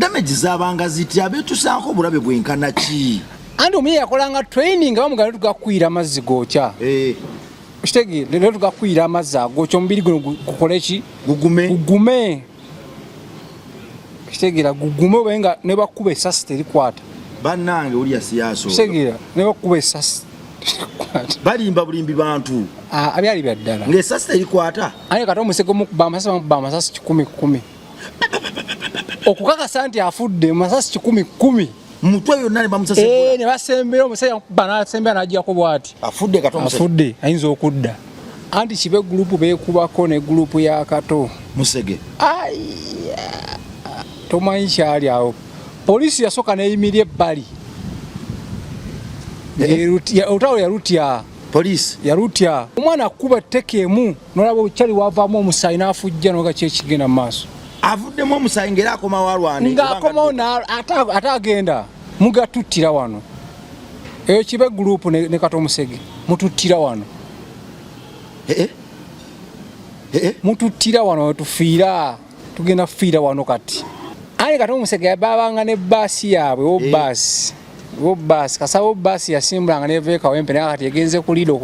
damage zabanga zitya betusanko obulabe bwenkana ki andi omuye yakolanga training bamugala tugakwira amazzi gokya kitege lero tugakwira amazzi agokya omubiri guno gukole ki gugume kitegera gugume wenga ne bakuba esasi terikwata bannange oli yasiyaso kitegera ne bakuba esasi balimba bulimbi bantu abyali byaddala ng'esasi terikwata ane kati omusego mukuba amasasi 10 okukakasa nti afudde masasi 10 mutwe yonna ne bamusase ne basembera omusajja banasembera n'ajjako bw'ati afudde kato afudde ayinza okudda anti kibe gurupu beekubako ne gurupu ya kato musege tomanyi kyali awo poliisi yasooka neyimirya ebbali olutalo yalutya poliisi yalutya omwana akuba etteka emu nolaba okyali wavaamu omusaayi n'afujja noga kyekigenda mu maaso avuddemu omusaayi ng'era akomawo alwane ng'akomawo ate agenda mugatuttira wano eyo kibe gurupu ne kato omusege mututtira wano mututtira wano wetufiira tugenda kufiira wano kati aye kati omusege yababanga ne baasi yaabwe obaasi kasaba obaasi yasimbulanga neveeka wempe naye kati egenze ku lido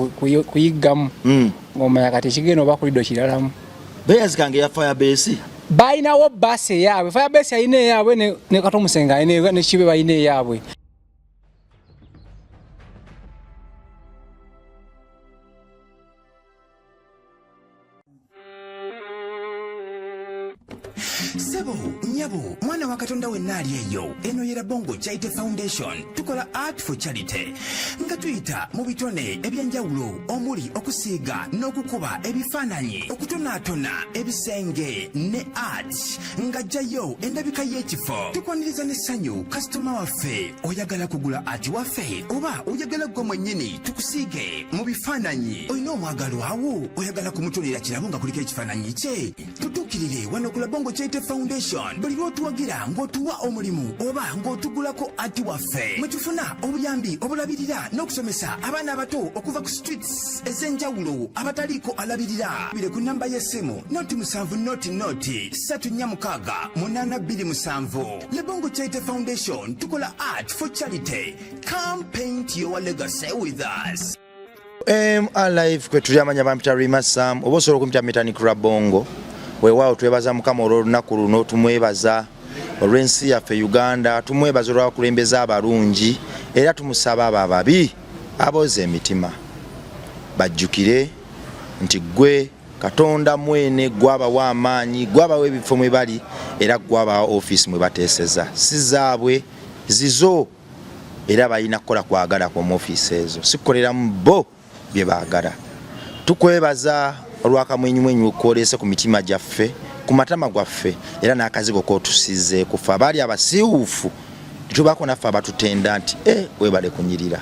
kuyiggamu ng'omanya kati ekigenda oba ku lido kiralamu beyazikanga eya firebase balinawo baasi eyaabwe firebase alina eyaabwe ne kati omusege alina ne kibe balina eyaabwe Sebo, nyabo, mwana wa Katonda wenna ali eyo. Eno yera Bongo Charity Foundation. Tukola art for charity. Nga tuyita mu bitone ebyenjawulo omuli okusiiga n'okukuba ebifaananyi, okutonaatona ebisenge ne art. Nga jjayo endabika y'ekifo. Tukwaniriza n'essanyu kasitoma waffe oyagala kugula art waffe oba oyagala gwe mwennyini tukusiige mu bifaananyi. Olina omwagalo awo oyagala kumutonera kirabo nga kuliko ekifaananyi kye. Tutuukirire wano ku Bongo Charity Foundation. Buli lw'otuwagira ng'otuwa omulimu oba ng'otugulako ati waffe mwe tufuna obuyambi obulabirira n'okusomesa abaana abato okuva ku streets ez'enjawulo abataliiko alabirira. Bire ku nnamba y'essimu noti 7 noti 346 827. Le Bongo Charity Foundation tukola art for charity. Come paint your legacy with us. Alive kwe tulyamanya bampita Rima Sam oba osobola okumpita Metanikura Bongo. Weewaawo twebaza Mukama olw'olunaku luno tumwebaza olw'ensi yaffe Uganda tumwebaza olw'abakulembeze abalungi era tumusaba abo ababi abooza emitima bajjukire nti gwe Katonda mwene gwabawa amaanyi gwabawa ebifo mwe bali era gwabawa ofiisi mwe bateeseza si zaabwe zizo era balina kukola kwagala ku ofiisi ezo sikukoleramu bo bye baagala tukwebaza olwakamwenyumwenyu kwolese ku mitima gyaffe ku matama gwaffe era n'akazigo k'otusize kufa abaali abasiiwuufu tubako naffe abatutenda nti webale kunyirira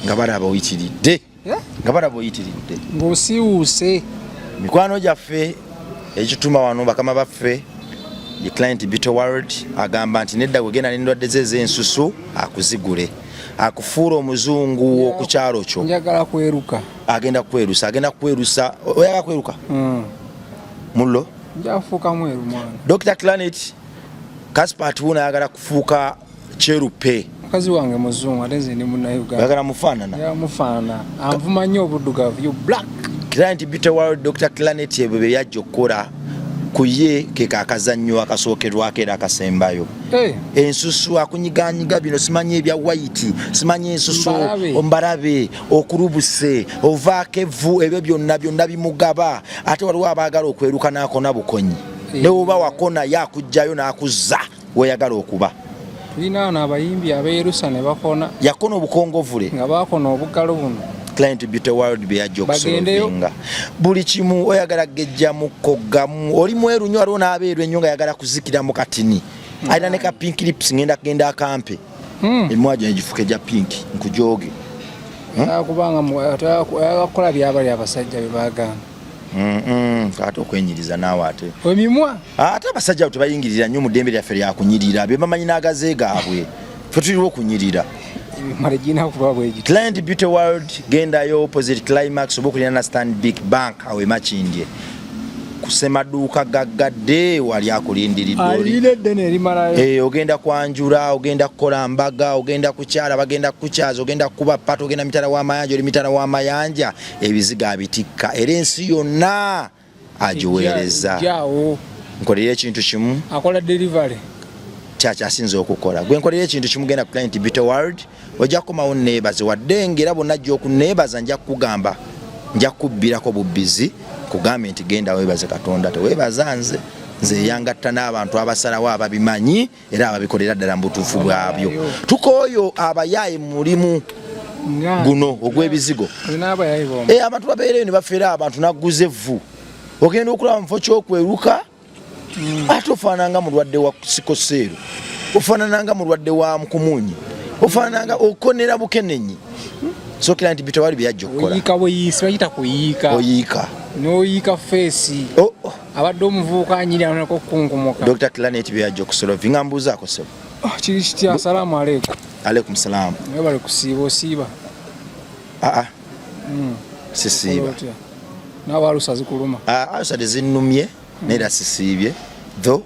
nga balaba oyitiridde ng'osiiwuuse mikwano gyaffe ekituma wano bakama baffe the client Bito World agamba nti nedda gwegenda n'endwadde ze ez'ensusu akuzigule akufuura omuzungu okukyalo kyo njagala kweruka agenda kwerusa oyagala kweruka mullo njafuuka mweru mwana Dr. Clanet Kaspat wuna ayagala kufuuka kyerupe mukazi wange muzungu ate nze ndi munnauganda ayagala mufaanana yamufaana anvuma nnyo obuddugavu you black client Bito World Dr. Clanet ebyo bye yajja okukola kuye keka akazannyo akasookerwako era akasembayo ensusu akunyiganyiga bino simanyi ebya white simanyi ensusu ombalabe okurubuse ovaako evvu ebyo byonna bimugaba ate waliwo abaagala okweruka n'akona bukonyi ne oba wakona yakujjayo n'akuzza weyagala okuba tulina wano abayimbi abeerusa ne bakona yakona obukongovule nga bakona obugalo buno client Bito World byajja okusolvinga buli kimu oyagala gejjamu koggamu oli mweru nnyo waliwo n'abeeru ennyo nga yagala kuzikira mu katini alina ne ka pink lips ngenda kugenda akampe emwajo negifuka ejja pinki nkujooge kubanga ayakukola byabali abasajja bebaagamba ate okwenyiriza naawe ate emimwa ate abasajja abo tebayingirira nnyo mu ddembe lyaffe lyakunyirira be bamanyi n'agaze gaabwe fe tuliwo okunyirira Client Beauty World gendayo opposite Climax oba okulina na Stanbic Bank awe Makindye kusemaduuka gaggadde wali akulindiridde alire ddene erimalayo ogenda kwanjula ogenda kukola mbaga ogenda kukyala bagenda kukyaza ogenda kukuba pata ogenda mitala w'amayanja oli mitala w'amayanja ebiziga abitikka era ensi yonna agiweereza nkolera ekintu kimu akola delivery kyakyasinza okukola gwe nkolera ekintu kimu genda ku Client Beauty World ojja kukomawo neebaze wadde ngera bonna ajja okuneebaza nja kukugamba nja kubbirako bubbizi kugambe nti genda weebaze Katonda teweebaza nze yangatta n'abantu abasalawo ababimanyi era ababikolera ddala mu butuufu bwabyo tukooyo abayaaye mulimu guno ogw'ebizigo abantu babeereyo ne bafeera abantu naguze evvu ogenda okulaba mufo kyokweruka ate ofaananga mulwadde wa sikoseero ofaanananga mulwadde wa mukumunyi ofaananga okonera bukenenyi so Client Beauty World byajja okukola oyiika bweyisi bayita kuyiika oyiika n'oyiika feesi abadde omuvubuka anyiri anako okukungumuka Dr. Client byajja okusola vinga mbuuzaako sebo kiri kitya asalaamu aleikum aleikum salaamu webale kusiiba osiiba sisiiba naawe alusa zikuluma alusa tezinnumye naera sisiibye tho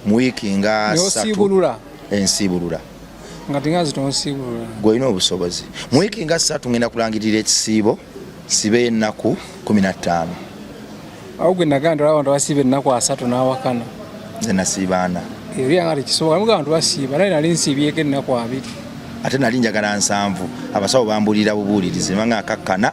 mu wiiki nga 3 ensiibulula nga tinga zitonsibulula gwolina obusobozi mu wiiki nga 3 ngenda kulangirira ekisiibo sibe ennaku 15 awo gwe naganda abantu basiiba ennaku 3 n'awakana nze nasiiba 4 eri anga tekisoboka muga abantu basiiba naye nali nsiibyeko ennaku 2 ate nali njagala 7 abasawo bambulira bubuulirizi manga akakkana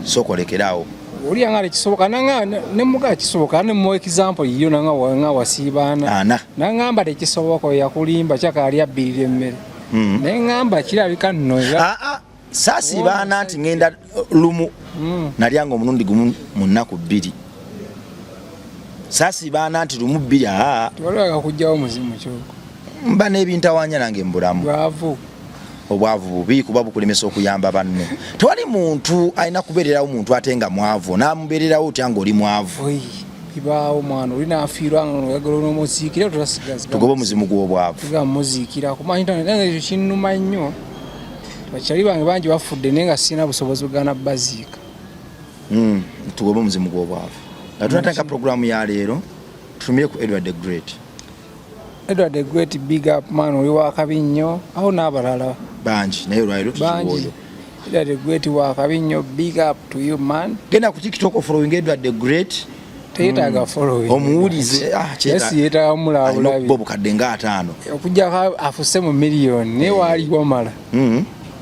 sokolekerawo oli anga tekisoboka nanga ne muga kisoboka ne mu example yiyo nanga wasiibaana nangamba tekisoboka yakulimba kyakali abbirira emmere ne ngamba kirabika nno saasiibaana nti ngenda lumu nalyanga omulundi gumu mu nnaku 2 saasiibaana nti lumu 2 tiwaliwaga kujjawo muzimu kyoko mba n'ebintawanya nange mbulamu obwavu bubi kuba bukulemesa okuyamba banne tewali muntu alina kubeererawo muntu ate nga mwavu namubeererawo otya nga oli mwavu ibaawo mwana oli naafiirwa oyagala n'omuziikira tugobe omuzimu gw'obwavu tugamuziikira kumanyi ekyo kinnuma nnyo bakyali bange bangi bafudde naye nga sirina busobozi bugana baziika tugobe omuzimu gw'obwavu nga tunatandika puroguramu ya leero tutumire ku Edward the Great big up man oli wakabi nnyo awo n'abalala bangi naye olwaliro tukiwoyo Edward the Great wakabi nnyo big up to you man genda ku TikTok following Edward the Great teyetaaga following omuwulize yesiyeetaaga mulabulabi bobukadde nga 5 okujjako afuse mu miliyoni naye waaliwamala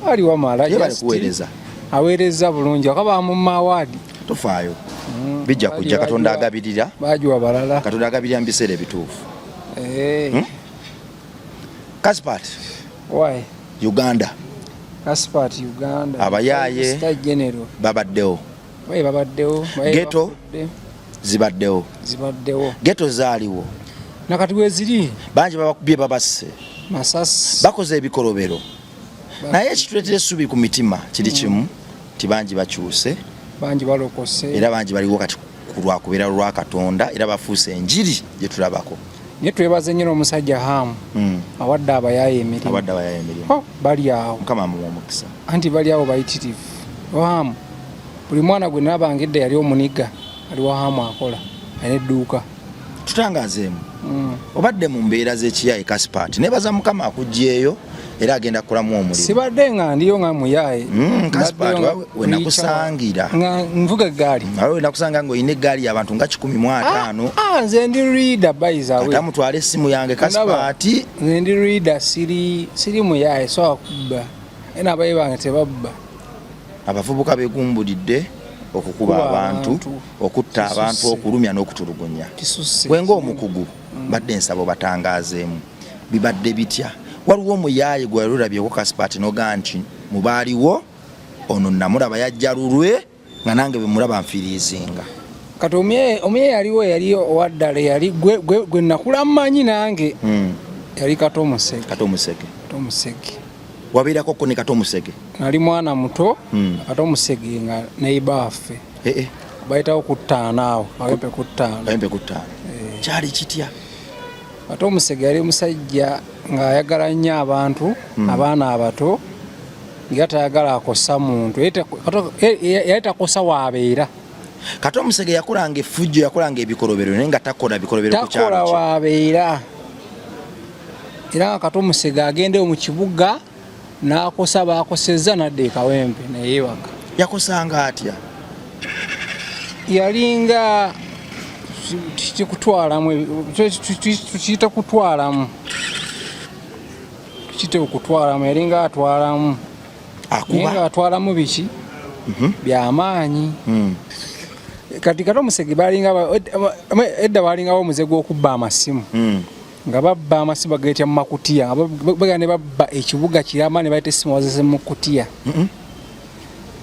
waaliwamala kuweereza aweereza bulungi akaba mu mawaadi tofaayo bijja kujja Katonda agabirira bajiwa balala Katonda agabirira mu biseera ebituufu Kaspat why Uganda Kaspat Uganda abayaaye Star General babaddewo geto zibaddewo geto zaaliwo nakati weziri bangi babakubye babasse masasi bakoze ebikolobero naye ekituleetera essuubi ku mitima kiri kimu ti bangi bakyuse bangi balokose era bangi baliwo kati ku lwakubeera lwa Katonda era bafuuse enjiri gye tulabako naye twebaze nnyo n'omusajja Hamu awadde abayaaye emirimu bali awo mukama amuwa omukisa anti bali awo bayitirivu Hamu buli mwana gwe nabangedde yali omuniga aliwo Hamu akola alina edduuka tutangazeemu obadde mu mbeera z'ekiyaaye Kaspat nebaza mukama akuggyeeyo era agenda kukolamu omulimu sibadde nga ndiyo nga muyaaye Kaspat wenakusangira nga nvuga eggaali wenakusanga nga olina eggaali y'abantu nga 15 nze ndi reader baizawe kata mutwale essimu yange Kaspat nze ndi reader siri muyaaye so akubba era abayi bange tebabba abavubuka begumbulidde okukuba abantu okutta abantu okulumya n'okutulugunya gwenga omukugu badde nsabo batangazeemu bibadde bitya waliwo omuyaaye gwe walulabyeko Kaspat noga nti mubaaliwo ono namulaba yajja lulwe nga nange bwe mulaba nfiriizinga kati omuyaaye yaliwo yali owaddala yali gwe nakula mmanyi nange yali Katomusege wabeerako ko ne Katomusege nali mwana muto Katomusege nga neibaffe bayitawo ku 5 awo awempe ku 5 kyali kitya Katomusege yali musajja ng'ayagala nnyo abantu abaana abato nga tayagala akosa muntu yali takosa waabeera Kati Omusege yakolanga effujjo yakolanga ebikolobero naye nga takola bikolobero ku kyalo takola wabeera era Kati Omusege agendeyo mu kibuga n'akosa baakosezza nadde Kawempe neyeebaka. Yakosanga atya? Yalinga tukitwalamu tukiyita kutwalamu yalinga atwalamu akuba atwalamu biki byamaanyi. Kati Omusege balinga edda balingawo omuze gw'okubba amasimu nga babba amasimu bageetya mu makutiya nga bagenda ne babba ekibuga kirama ne bayita essimu wazeze mu kutiya.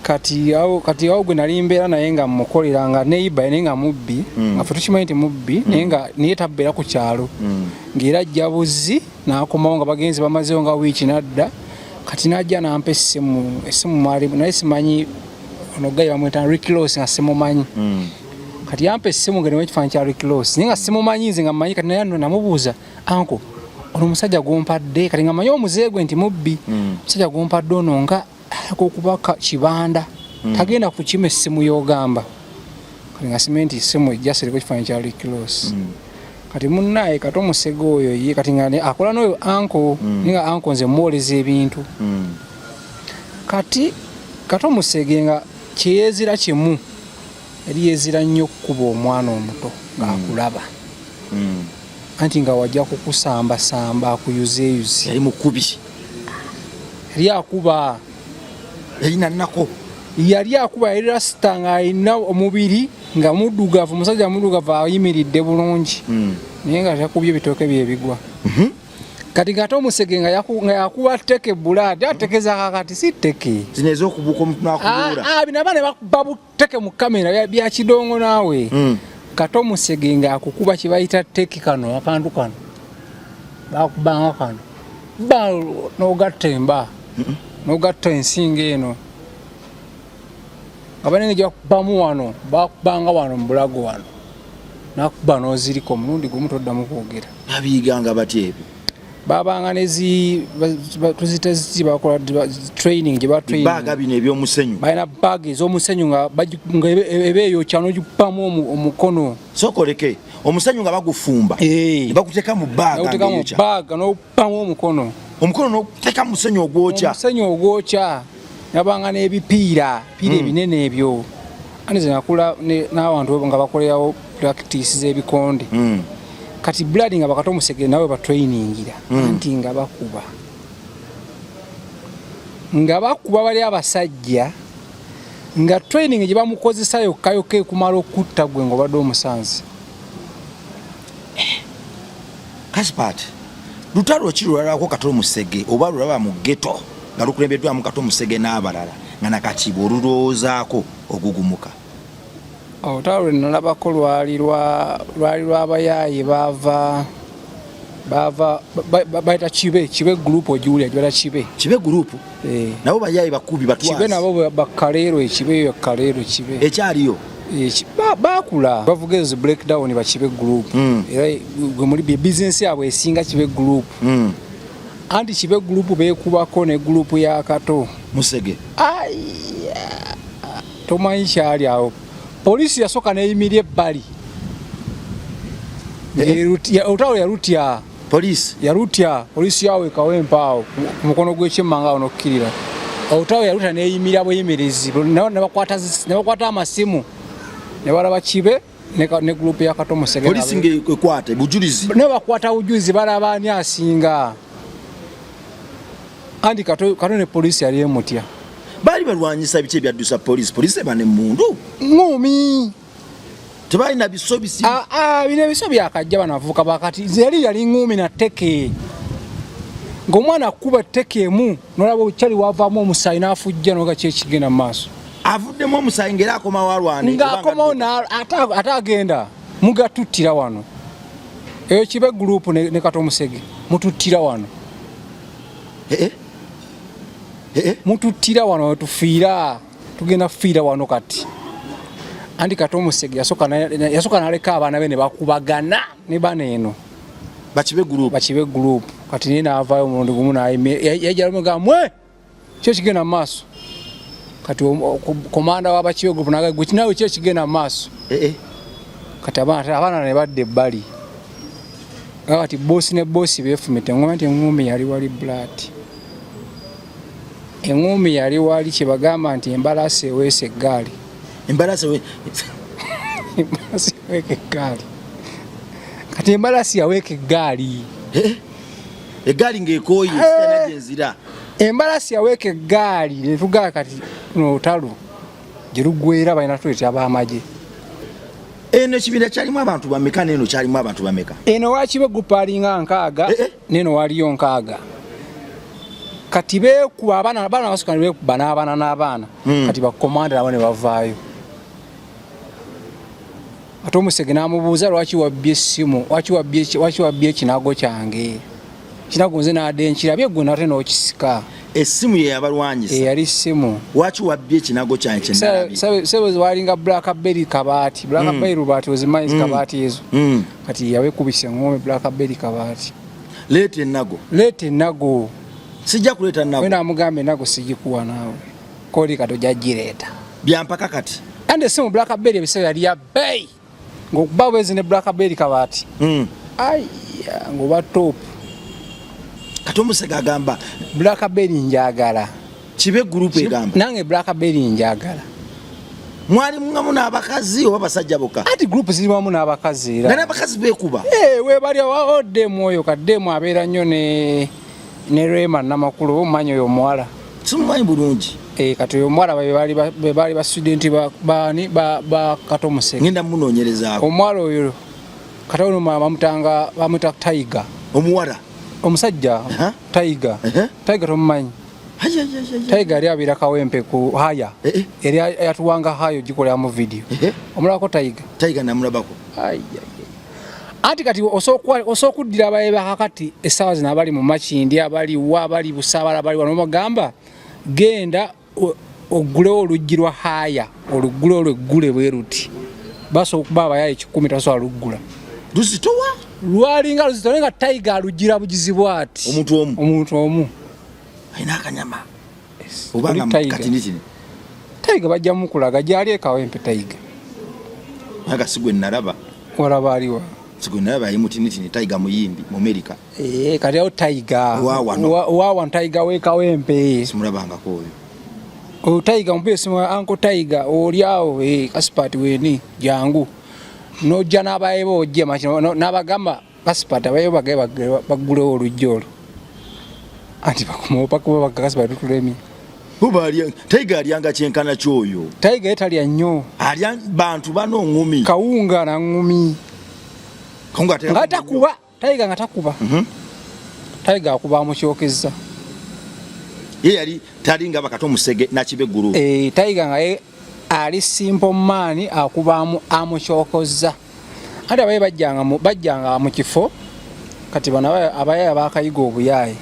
Kati awo gwe nali mbeera naye nga mukolera nga neiba naye nga mubbi nga ffe tukimanyi nti mubbi naye tabbeera ku kyalo ng'era ajja buzzi n'akomawo nga bagenzi bamazeewo nga wiiki nadda. Kati n'ajja n'ampa essimu mwalimu naye simanyi ono gayi bamweta Ricky Ross nga simumanyi. Kati yampa essimu nga nemu ekifaananyi kya Ricky Ross naye nga simumanyi nze nga mmanyi. Kati naye namubuuza anko ono omusajja gompadde kati nga manyi omuzeeye gwe nti mubbi omusajja gompadde ono nga okubaka kibanda tagenda kukima essimu y'ogamba. Kati nga simanyi nti essimu ejja seriko ekifaananyi kya Ricky Ross. Kati munnaye Kati Omusege oyo ye kati nga akola n'oyo anko naye nga anko nze muwoleza ebintu. Kati Omusege nga kyeyeezira kimu yali yeezira nnyo okkuba omwana omuto ng'akulaba anti nga wajja kukusambasamba akuyuzeeyuze. yali mukubi yali akuba yali akuba yali rasita ng'alina omubiri nga muddugavu musajja muddugavu ayimiridde bulungi naye nga yakubye ebitooke bye bigwa. Kati Kati Omusege nga yakuba tteke bulaadi atekeza kakati si tteke zino ez'okubuuka omuntu n'akubula bino aba ne bakuba butteke mu kamera bya kidongo naawe. Kati Omusege nga akukuba kye bayita tteke kano akantu kano bakubanga kano ba n'ogatta emba n'ogatta ensinga eno nga banenge gye bakubamu wano bakubanga wano mu bulago wano nakuba n'ozirika omulundi gumu toddamu kwogera. abiyiganga batya ebyo? Babanga bakola training gye baga bino eby'omusenyu balina bag ez'omusenyu nga ebeeyokya n'ogikubamu omukono sokoleke omusenyu nga bagufumba ne bakuteeka mu baaga n'okubamu omukono n'okuteeka mu musenyu ogwokya nabanga n'ebipiira ebinene ebyo andi ze nakula n'abantu nga bakolerawo practice z'ebikonde. Kati blood nga Kati Omusege nawe batrainingira anti nga bakuba bali abasajja nga training gye bamukozesa yokka ekumala okutta gwe ng'obadde omusanze. Kaspat lutalo ki lwalako Kati Omusege oba lulaba mu ghetto nga lukulembeddwamu Kati Omusege n'abalala nga nakatiibwa olulowoozaako ogugumuka? Olutalo lwe nalabako lwali lw'abayaaye bayita kibe group ogiwulira gibata kibe group nabo bayaaye bakubi batwazi kibe nabo bakaleero ekibe ekyaliyo bakula bavuga ezo breakdown bakibe group era gwe muri business yabwe esinga kibe group anti kibe group beekubako ne group ya Kato Musege tomanyi kyali awo. Polisi yasoka neyimirye ebbali olutalo yalutya polisi yawe Kawempe awo ku mukono gw'ekyemmanga awo n'okkirira olutalo yalutya neyimirya bweyimirezi ne bakwata amasimu ne balaba kibe ne gurupu ya Kati Omusege polisi ng'ekwata bujulizi ne bakwata bujulizi balaba ani asinga anti Kato ne polisi yali emutya. Bali balwanyisa biki ebyaddusa polisi bane mundu ngumi tebalina bisobisi bino ebiso byakajja banavuka bakati yali ngumi na tteke ng'omwana akuba tteke emu nolaba okyali wavaamu omusaayi n'afujja noga kyekigenda mu maaso avuddemu omusaayi ng'era akomawo alwane ng'akomawo ate agenda mugatuttira wano eyo kibe gurupu ne Kati Omusege mututtira wano mututtira wano wetufiira tugenda kufiira wano kati anti Kati Omusege yasooka n'aleka abaana be ne bakubagana ne bano eno bakibe gurupu kati naye n'avaayo omulundi gumu yajjalamuga mwe kyo kigenda mu maaso kati komanda w'abakibe group naga gwe kinawe kyo kigenda maaso kati abaana ne badde ebbali kati boss ne boss beefumite ng'ombe yali wali blood engumi yali wali kibagamba nti embalasi eweese eggaali embalasi weke eggaali kati embalasi yaweeka eggaali eggaali ng'ekooye sitanagenzira embalasi yaweeka eggaali netugaa kati n'olutalo gye luggwera balina tuleta ab'amagye eno ekibiina kyalimu abantu bameka n'eno kyalimu abantu bameka eno wakibe gupu alinga nkaaga n'eno waliyo nkaaga kati beekuba abaana basukana beekuba n'abaana kati bakomanda nabo ne bavaayo ate Omusege n'amubuuza lwaki wabbye essimu lwaki wabbye ekinago kyange kinago nze n'adenkira bye nate n'okisika essimu ye yabalwanyisa yali ssimu lwaki wabbye ekinago kyange kyenalabye sebe walinga blackberry kabaati blackberry rubaati ozimanyi kabaati ezo kati yawekubisa engome blackberry kabaati leeta ennago sijja kuleeta nnago wena amugambe ennago sigikuwa naawe koli kato jaggireeta byampaka kati ande essimu blackberry ebiseera yali ya bbeeyi ng'okuba bwezi ne blackberry kabaati aya ng'oba top kati Omusege agamba blackberry njagala kibe group egamba nange blackberry njagala mwali mungamu n'abakazi oba basajja bokka ati group ziriwamu n'abakazi era n'abakazi beekuba weebali odemu oyo kaddemu abeera nnyo ne Rema Namakulu omumanyi oyo omuwala simumanyi bulungi kati oyo omuwala be baali ba studenti ba Kato Omusege ngenda munoonyerezaako omuwala oyo kati ono bamuta Tiger omuwala omusajja Tiger tomumanyi Tiger yali abeera Kawempe ku haya yali yatuwanga hayo gikoleramu video omulabako Tiger namulabako anti kati osookuddira abayeeba kakati essaawa zino abali mu Makindi abali Busaabala abali wano bagamba genda oggulewo oluggi lwa haya oluggule olweggule bwe ruti basobola okuba abayaye 10 tasobola luggula luzitowa lwalinga luzito nga Tiger alugira bugizi bwati omuntu omu ayina akanyama obanga kati Tiger bajja mukulaga gyali Kawempe Tiger aga sigwe nalaba walaba aliwa sigwe nalaba ayimutinitini Tiger muyimbi mu America kati awo Tiger wawa Tiger we Kawempe simulabangako oyo Tiger mpise simu Uncle Tiger oli awo Kasipati weni jangu nojja n'abayeba ojje makino n'abagamba Kasipati abayeba bagule olujja olwo anti bakumopa kuba Kasipati tulemye Tiger alyanga kyenkana kyoyo Tiger etalya nnyo alya bantu bano ngumi kawunga na ngumi ngatakuba Tiger ngatakuba Tiger akuba amukyokeza ye yali talinga bakato Omusege nakibe guru Tiger nga ali simple man akuba amukyokoza ate abaye bajjanga mu kifo kati bano abaye abakayiga obuyaye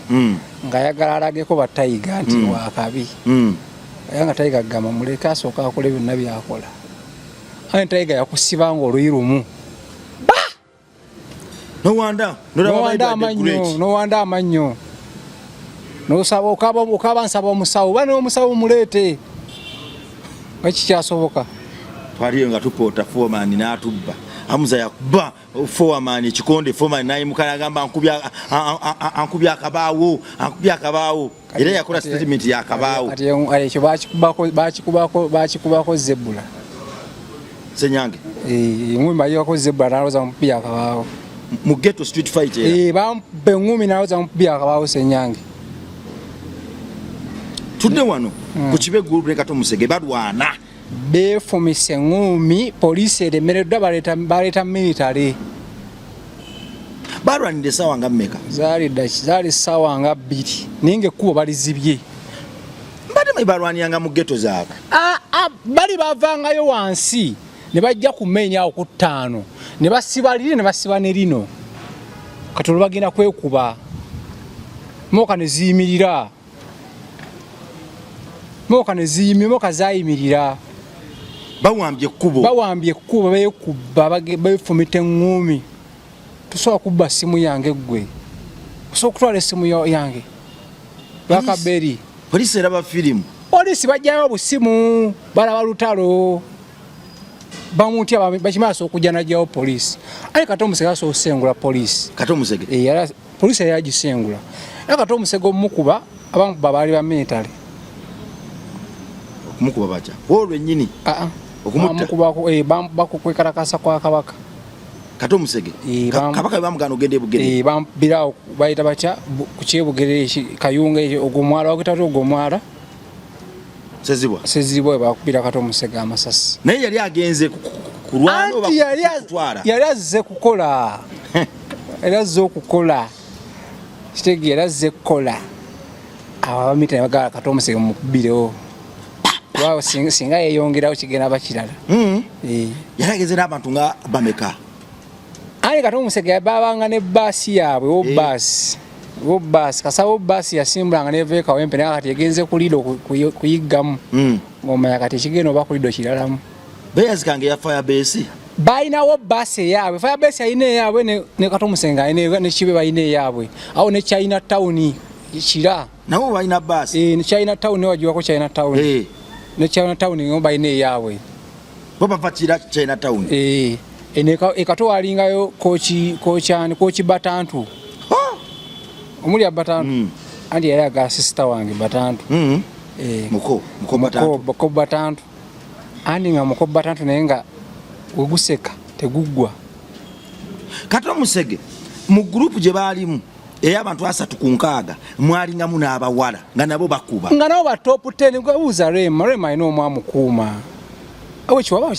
nga yagala alageko ba Tiger nti wakabi nga Tiger agamba muleka asooka akole byonna byakola ate Tiger yakusibanga oluyirumu no wanda amannyo nosaba okaba nsaba omusawo bane omusawo mulete ekikyasoboka twaliyo nga tupoota foreman n'atubba amuza yakuba foreman kikonde foreman nayimuka agamba ankubya akabaawo era yakola statement ya akabaawo ekyo bakikubako Zebula senyange ngumi bayiko Zebula naloza mupya akabaawo mu ghetto street fight bampe ngumi naloza mupya akabaawo senyange tudde wano ku kibe group ne Kato Omusege balwana beefumise ngumi poliisi eremereddwa baleeta military balwanidde essaawa nga mmeka zaali ssaawa nga 2 naye ng'ekkubo balizibye mbadde mayi balwaniranga mu ghetto zaabwe bali bavangayo wansi ne bajja ku menya awo ku 5 ne basiba liri ne basiba ne lino kati olwo bagenda kwekuba moka ne ziyimirira moka zayimirira bawambye ekkubo beekuba beefumita engumi tusobola kubba simu yange gwe osobola okutwala essimu yange Blackberry poliisi eraba firimu polisi bajjayo busimu balaba lutalo bamutya bakimasa okujja najjawo polisi ali Kato Musege aso osengula polisi Kato Musege yala polisi yagisengula Kato Musege omukuba abamu babali ba military okumukuba bacha olwe nyini okumukuba bakukwekalakasa kwa kabaka Kato Musege kabaka bamugano gende bugere bambirawo bayita bacha ku kyebugere kayunga ogumwala wakitatu ogumwala sezibwa bakubira Kato Musege amasasi naye yali agenze kulwana oba yali azze kukola kitege yali azze kukola abamita bagala Kato Musege mukubirewo wao singa yeyongerawo kigenda bakirala yali agenze n'abantu nga bameka ali Kato Musege babanga ne basi yaabwe obasi kasawo basi yasimbulanga neve kawempe naye kati yegenze kulido kuyiggamu ngomanya kati kigeno bakulido kiralamu beyazikange ya firebase bayinawo basi yaabwe firebase ayine yaabwe ne Kato Musege ayine ne kibe bayine yaabwe awo ne China town kira nawo bayina basi ne China town wajiwa ko China town ne China town ngo bayine yaabwe baba fatira China town Kato walingayo kochi Batantu omuli abatantu andi yali aga sister wange Batantu muko Batantu andi nga muko Batantu naye nga weguseka teguggwa Kato Musege mu group gye baalimu ey'abantu 3 ku 6 mwalingamu n'abawala nga nabo bakuba nga nabo ba top 10 gwebuuza Rema ino omwamukuuma awe chiwaba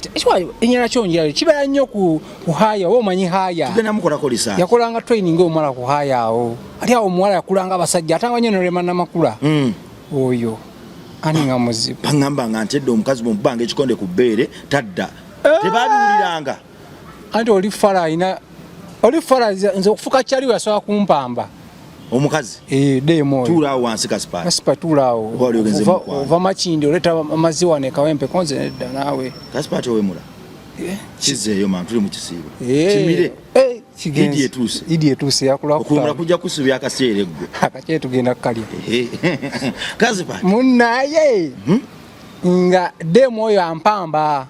inyala chonjira kibera nnyo ku haya omanyi haya tugenda mukolako lisa yakolanga training omala ku haya awo ali awo omwala yakulanga abasajja atanga nnyo Rema namakula oyo ani nga muzibu bangamba nga ntedde omukazi bomubanga ekikonde ku bbeere tadda tebabiwuliranga anti oli fara nze okufuka kyaliwo yasobola kumpamba omukazi demo tulaawo wansi Kaspa tulaawo ova Makindi oleta amaziwa ne Kawempe konze nedda naawe Kaspa towemula kizeeyo man tuli mu kisiibo kimire idi etuuse yakulakula kujja kusubya akaseera eggwe akakyere tugenda kukalya Kaspa munnaye nga demo oyo ampamba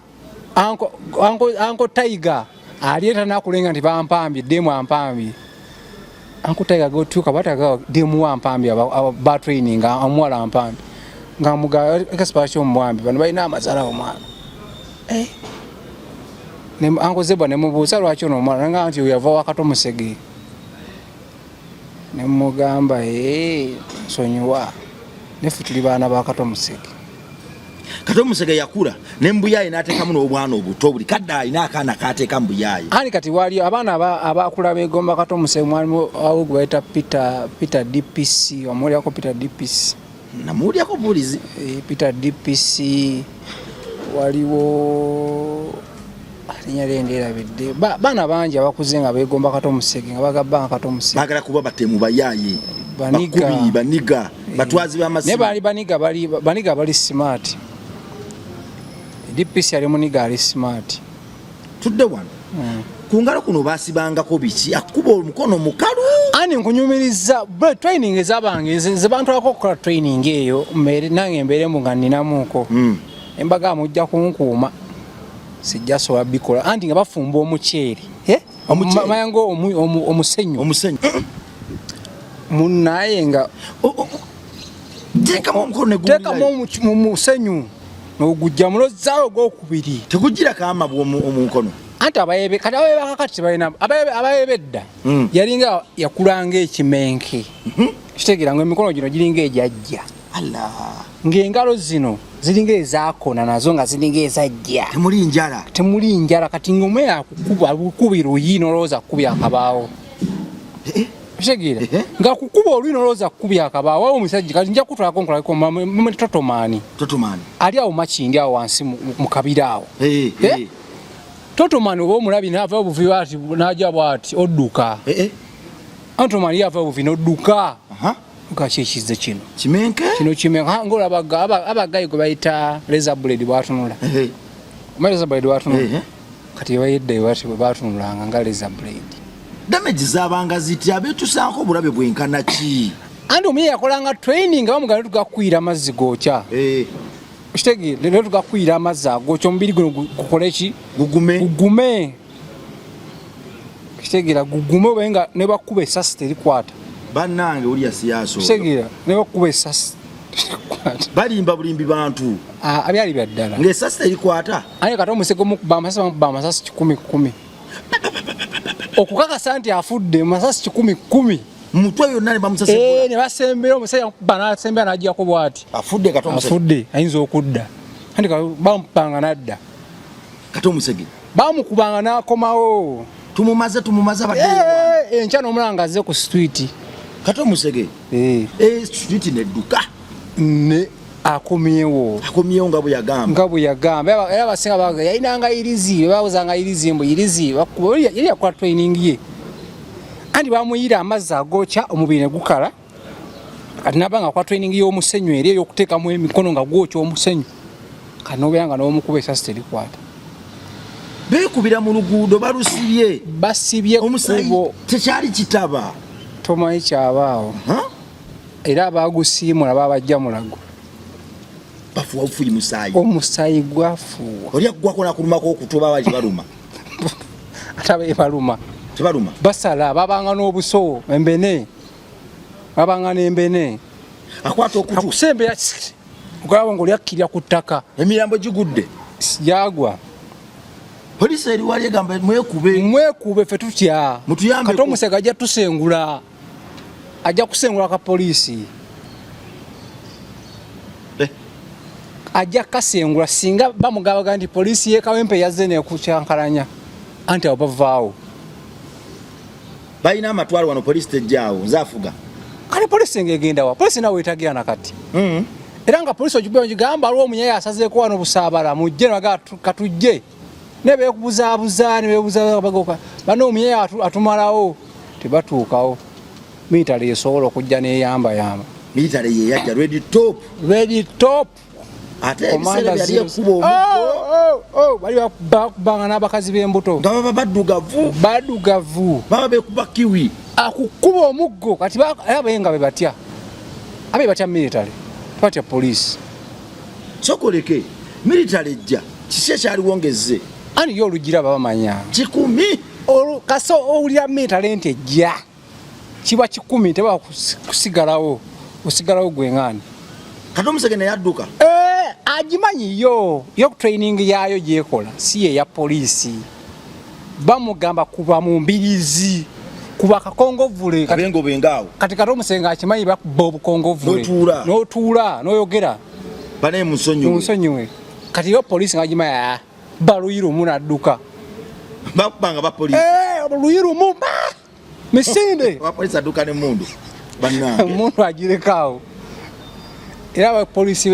anko Tiger alieta nakulenga nti bampambye demo ampambye ankutaiga go tuka bataga demu wampambi aba training amwala ampambi ngamuga Kaspa kyo mwambi bano bayina amazala omwana ne anko Zeba ne mubuuza lwakyo no mwana nga nti uyava wa Kato Musege ne mugamba sonyuwa nefu tuli baana ba Kato Musege Kato Musege yakula ne mbuyayi n'ateekamu n'obwana obuto buli kadde alina akaana kaateeka mbuyayi ani kati wali abaana abakula begomba Kato Musege mwalimu awo gwaita Peter DPC wamulyako Peter DPC namulyako bulizi Peter DPC waliwo alinyalendera bidde bana bangi abakuze nga begomba Kato Musege nga bagabba Kato Musege bagala kuba batemu bayayi baniga batwazi b'amasimu ne bali baniga bali smart DPC ali muniga ali smart tudde wano kungalo kuno basibangako biki akuba omukono mukalu ani nkunyumiriza training ezabange ze bantu akokola training eyo mbere nange mbere nga ninamuko embaga mujja kunkuuma sijja soba bikola anti nga bafumba omuceeri mayango omusenyu munnaye nga tekamu omukono tekamu musenyu n'ogujja mulozaawo gwokubiri tegugira kama omukono anti abayebe kati abayebe akakati tebalina abayebe edda yalinga yakulanga ekimenke kitegeera ngo emikono gino giringa ejajja ng'engalo zino ziringa ezaakona nazo nga ziringa ezajja temuli njala kati ng'omwe yakukuba bukubira oyi n'olowooza kukubya akabaawo kitegeera nga kukuba olwi n'olowooza kukubya akabaawo awo omusajja kati nja kutwalako nkolako totomaani ali awo Makindi awo wansi mu kabira awo totomaani oba omulabi naava obuvi bwati n'ajja bwati odduka totomaani yava obuvi n'odduka kyekize kino kimenke ng'olabaga abagayi gwe bayita Razorblade bwatunula Razorblade bwatunula kati bayedde bwe batunulanga nga Razorblade damage zabanga ziti abetusanko obulabe bwenkana ki andi omuyeya yakolanga training bamugana tugakwira amazzi gookya kitegeera lero tugakwira amazzi agookya omubiri guno gukole ki gugume kitegeera gugume obenga ne bakuba essasi terikwata bannange olya siyaso kitegeera ne bakuba essasi balimba bulimbi bantu abyali bya ddala ng'essasi terikwata aye kati omusege omukuba amasasi 10 okukakasa nti afudde masasi 10 mutwe yonna ne bamusasebula ne basembera omusajja akuba n'asembera n'aggyako bw'ati afudde kati omusege afudde ayinza okudda anti bamupanga n'adda kati omusege bamukubanga n'akomawo tumumaze abadde enkya n'omulanga azze ku street kati omusege street nedduka ne akomyewo nga bwe yagamba era abasinga baga yalinanga irizi babuzanga irizi mbu irizi yali yakola training ye andi bamuyira amazzi agookya omubiri ne gukala kati nabanga kwa training y'omusenyu eri ey'okuteekamu emikono nga gwokya omusenyu kati nobeera nga n'omukuba essasi terikwata beekubira mu luguudo balusibye basibye kubo tekyali kitaba tomanyi kyabaawo era abagusiimula babajja mulago bafuwa bufuyi musaayi omusaayi gwafuuwa olya gwako nakulumako okutuba bali baluma atabe baluma tebaluma basala babanga n'obuso embene babanga n'embene akwata okutu akusembera ogaba ng'oli akkirya ku ttaka emirambo gigudde jagwa polisi eri wali egamba mwekube ffe tutya kati omusega ajja tusengula ajja kusengula ka polisi ajja kasengula singa bamugabaga nti polisi y'ekawempe yazze nekukyankalanya anti abo bavaawo balina amatwalo wano polisi tejjaawo nzaafuga kale polisi ngegenda wa polisi nawe etagira nakati era nga polisi ogigamba aliwo omunyayi asazeeko wano busaabala mujje naga katujje nebekubuzaabuza nebebuzabagoka bano omunyayi atumalawo tebatuukawo militale esobola okujja neyambayamba militale yeyajja ready top ate ebiseera byali ekuba omuggo bali bakubanga n'abakazi b'embuto nga baba baddugavu baba bekuba kiwi akukuba omuggo kati abayenga bebatya abe batya militale batya polisi sokoleke militale ejja kiki ekyaliwongezze ani yo olugira babamanya 10 kaso owulira militale nti ejja kiba 10 teba kusigalawo osigalawo gwengani kati omusege naye adduka agimanyi yo training yayo gyekola si ye ya polisi bamugamba kuba mu mbirizi kuba kakongovule abengo bengaawo kati omusenga akimanyi bakuba obukongovule n'otuula n'oyogera bane musonyiwe kati yo polisi nga agimanya baluyirumu n'adduka bakubanga bapolisi luyirumu misinde abapolisi adduka n'emundu bannange omuntu agirekaawo era abapolisi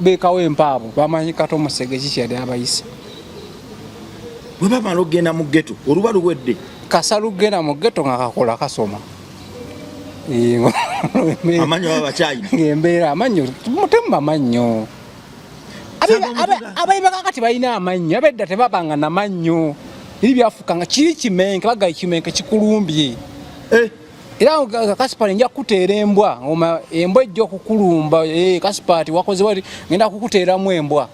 beekawo empaabo bamanyi kati omusege kikyali abayisa bwe bamala okgenda mu ggeto oluba luwedde kasa lugenda mu ggeto nga kakola kasoma amanyo baba bakyayina ng'embeera amanyo mutemu amannyo abayiba kakati balina amannyo abedda tebabanga namannyo eri byafukanga kiri kimenke bagaye kimenke kikulumbye era Kasipati nja kuteera embwa embwa ejja okukulumba Kasipati wakoze wali ngenda kukuteeramu embwa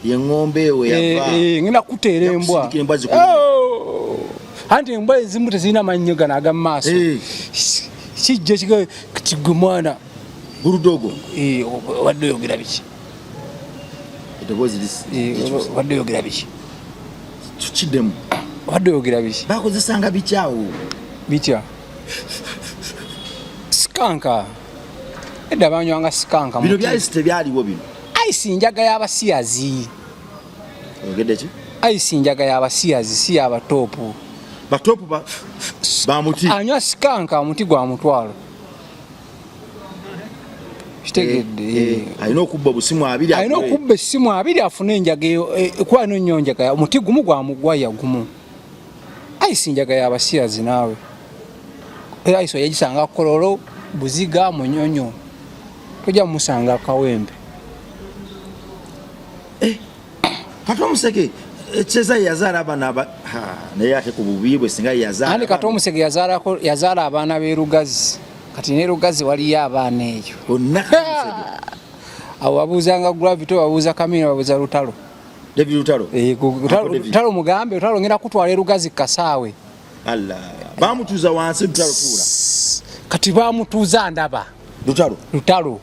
yengombe ewe yava ngenda kuteera embwa anti embwa ezimu tezirina mannyo gano ag'amaaso kijja kigwe mwana burudogo wadde oyogera biki wadde oyogera biki tukiddemu wadde oyogera biki bakozesanga bikyawo bitya sikanka edda banywanga sikanka bino byayisi tebyaliwo bino ayisi njaga y'abasiyazi ogedde ki ayisi njaga y'abasiyazi si y'abatopu batopu bamuti anywa sikanka omuti gwa mutwalo kitegedde alina okubba obusimu 2 alina okubba essimu 2 afune enjaga eyo kuba nnyo njaga omuti gumu gwa mugwaya gumu ayisi njaga y'abasiyazi naawe era iso yagisanga kololo buziga munyonyo tujja musanga kawembe kati omuseke cheza yazaala abaana naye ate ku bubibwe singa yazaala andi kati omuseke yazaala abaana b'erugazi kati ne Lugazi waliyo abaana eyo onnaka awo babuuzanga Gravity babuuza Kamina babuuza Lutalo David Lutalo Lutalo mugambe Lutalo ngenda kutwala Lugazi Kasaawe Allah bamutuza wansi Lutalo tuula kati bamutuza ndaba Lutalo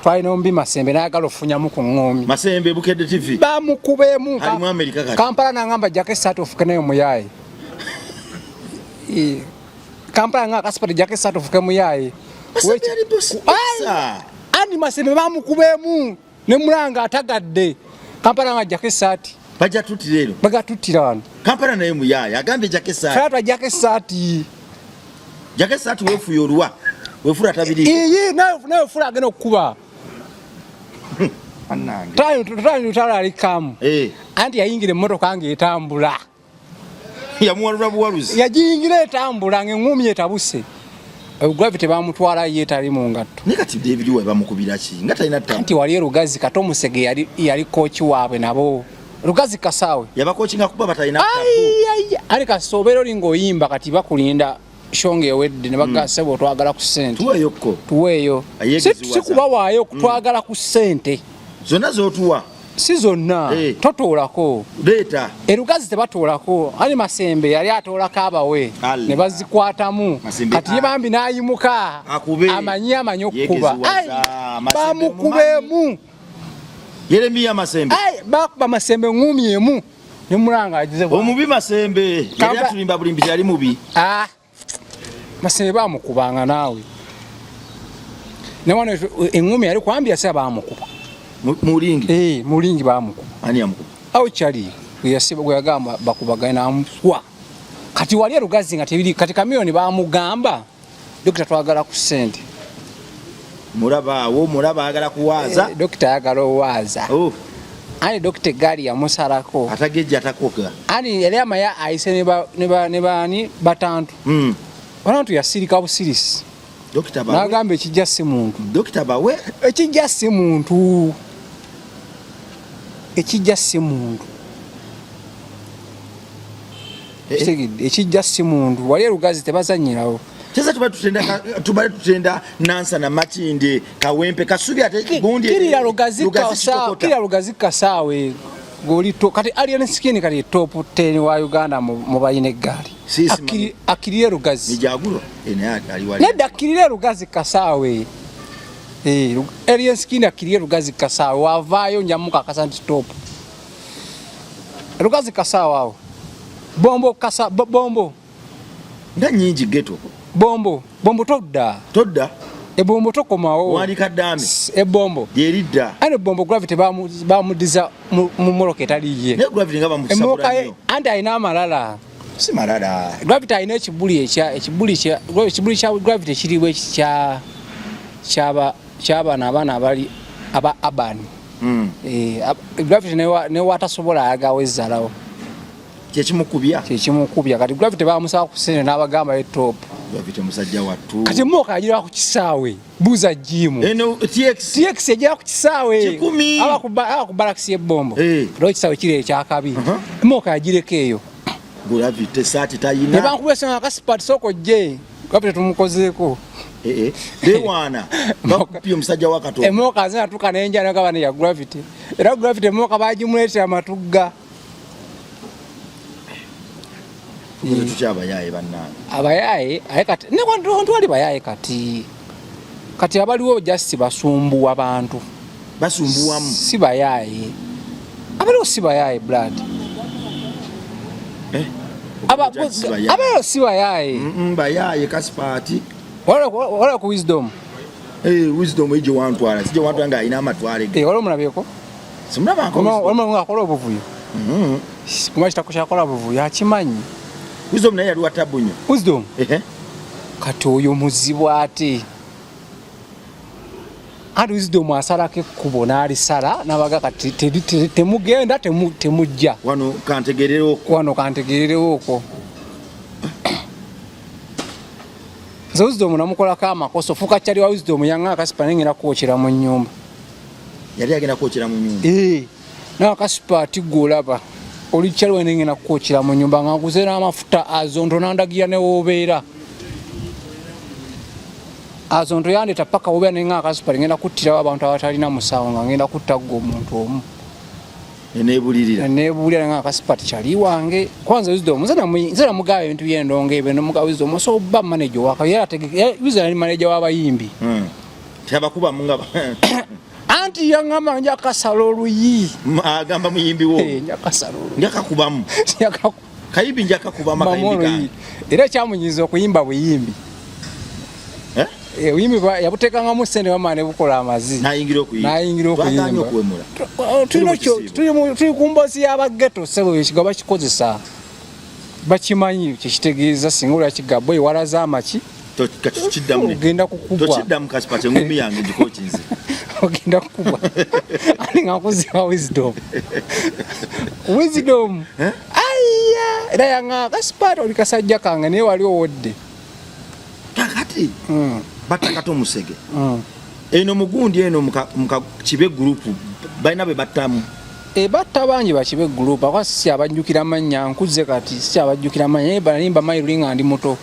twalina ombi Masembe n'ayagala ofunyamu ku ngoomi Masembe Bukedde TV bamukubeemu ali mu America kati Kampala nangamba jake satu ofuke nayo muyaye Kampala nga kasipati jake satu ofuke muyaye Masembe ali bosi ani Masembe bamukubeemu ne Mulanga atagadde Kampala nga jake sati bagatutira wano Kampala naye muyaye agambye jake sati fata jake sati wefuye olwa wefura tabiri nayo fura agenda okukuba Lutalo alikamu anti yayingira emmotoka ng'etambula yamuwalula buwaluzi yagiyingira etambula ng'engumi etabuse Gravity bamutwala yeetali mu ngatto ne kati David we bamukubira ki nga talina ttamu anti wali Lugazi Kato Musege yali kooki waabwe nabo Lugazi Kasaawe yabakoochinga kuba batalina ttamu ali kasoobera oli ng'oyimba kati bakulinda shonge ewedde ne bagasebo twagala ku ssente tuweeyo sikuba waayo twagala ku ssente zonna z'otuwa si zonna totoolako leeta Lugazi tebatoolako ali Masembe yali atoolako abawe ne bazikwatamu kati ye bambi n'ayimuka amanyi okukuba bamukubeemu Yeremiya Masembe bakuba Masembe ngumi emu ne Mulanga agize omubi Masembe yali atulimba bulimbi yali mubi Masembe bamukubanga naawe ne wano engumi yali kwambia saba bamukuba mulingi bamukuba ani amukuba awo kyali yasiba gwe yagamba bakubagana amswa kati wali Lugazi nga tebiri kati kamiyoni bamugamba dokita twagala ku ssente mulaba agala kuwaaza dokita ayagala owaaza ani dokita gali yamusalako atagejja atakoka ani yali amaya ayise ne bani batantu bantu yasirika busirisi dokita bawe nagamba ekijja si muntu dokita bawe ekijja si muntu ekijja si muntu wali Lugazi tebazanyirawo Cheza tubale tutenda Nansa na Makinde Kawempe Kasubi ate gundi kiri Lugazi Kasaawe goli to kati alien skin kati top 10 wa Uganda mu bayine gali akiriye Lugazi nijagulo ene ali wali neda akiriye Lugazi Kasaawe alien skin akiriye Lugazi Kasaawe wavayo nyamuka kasanti top Lugazi Kasaawe bombo nda nyingi geto bombo todda ebombo tokomawo wali kadame ebombo yeridda ane bombo Gravity bamudiza mu moroka etaliye ne Gravity ngaba mukisabula nnyo andi ayina amalala si malala Gravity ayina ekibuli kya Gravity ekiriwo ky'abaana abali aba urban Gravity ne watasobola agawe ezzalawo kyekimukubya kati Gravity bamusaba ku ssente n'abagamba top Gravity musajja wattu kati mmoka agira ku kisaawe buuza jimu TX ejja ku kisaawe aba ku barracks y'ebombo lwo kisaawe kiri ekyakabi mmoka agireko eyo Gravity saati tayina ne bankubesa nga kasipati soko je Gravity tumukozeeko dewana bakupye omusajja wa Katonda emmoka azina tuka n'enja n'agabana ya Gravity era Gravity emmoka bagimuleetera amatugga tuchabayaye bannange abayaye kati ne wantu wali bayaye kati abaliwo just basumbuwa abantu basumbuwamu si bayaye abaliwo si bayaye blood abaliwo si bayaye bayaye kasipati wala ku wisdom wisdom ije wantwala sije wantwala nga ina amatwale wala munabeko simulabako wala ngakola obuvuyo kumashita kushakola obuvuyo akimanyi wisdom naye yali watabu nnyo wisdom kati oyo muzibu ate wisdom asalako ekkubo n'alisala n'abaga kati temugenda temujja wano kantegererewo okwo nze wisdom namukolako amakosa ofuuka kyali wa wisdom yanga akasipa nengenda kwokera mu nnyumba yali agenda kwokera mu nnyumba n'akasipa ati gwolaba oli kyaliwe nengenda kwokera mu nnyumba nga nkuze n'amafuta azo ntonandagira ne woobeera azonto yandeta paka oba nenga akasupali ngenda kuttira abantu abatalina musawo nga ngenda kutagga omuntu omu nebulira nga akasupati kyali wange kwanza wisdom nzana mugabe ebintu byendonge ebyo nomugabe wisdom so ba manager wakayera tegeke wisdom ni manager w'abayimbi tabakuba munga anti yangama nja kasala oluyi agamba muyimbi wo nja kasala oluyi njakakubamu kayibi njakakubama kayimbi era kyamunyiza okuyimba buyimbi uyimbi yabutekangamu sente bamane bukola amazi nayingira okuyimba tuli ku mbozi y'abageto sebo ekigaba kikozesa bakimanyi kyekitegeeza singa olya kigabo ewalaza amaki ogenda kukubwa ogenda kukubwa ani nga nkuziba wisdom aya era yanga akasipata oli kasajja kange naye wali owodde kakati batakato omusege eno mugundi eno muka kibe group balina be battamu batta bangi bakibe group akwasi abajjukira amannya nkuze kati si abajjukira amannya naye balimba mayiringa ndi muto